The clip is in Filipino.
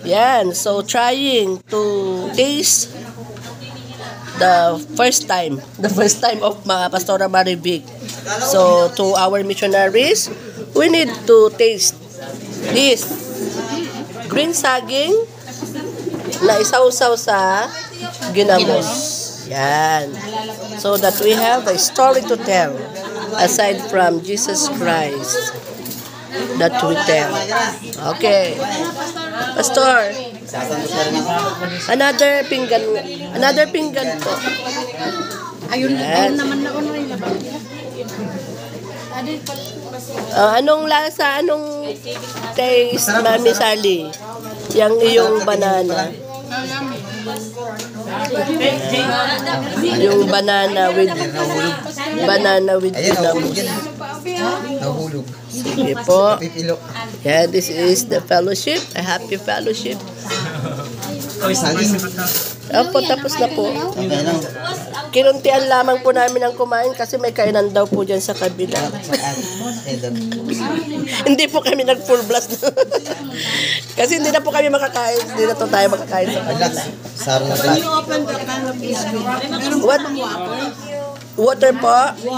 Yan. So, trying to taste the first time. The first time of Pastora Marivic. So, to our missionaries, we need to taste this green saging na isawsaw sa ginamos. Yan. So that we have a story to tell aside from Jesus Christ that we tell. Okay. Pastor, another pinggan po. Ayun naman na uno yung labang. Anong lasa, anong taste, Mami Sally? Yang iyong banana. Yung banana with ginamos. Nahulog. Sige po. Yeah, this is the fellowship, a happy fellowship. Opo, tapos na po. Kinuntian lamang po namin ang kumain kasi may kainan daw po dyan sa kabila. Hindi po kami nag-full blast. Kasi hindi na po kami makakain. Hindi na to tayo makakain sa kabila. When you open the can of biscuit, What? Water po?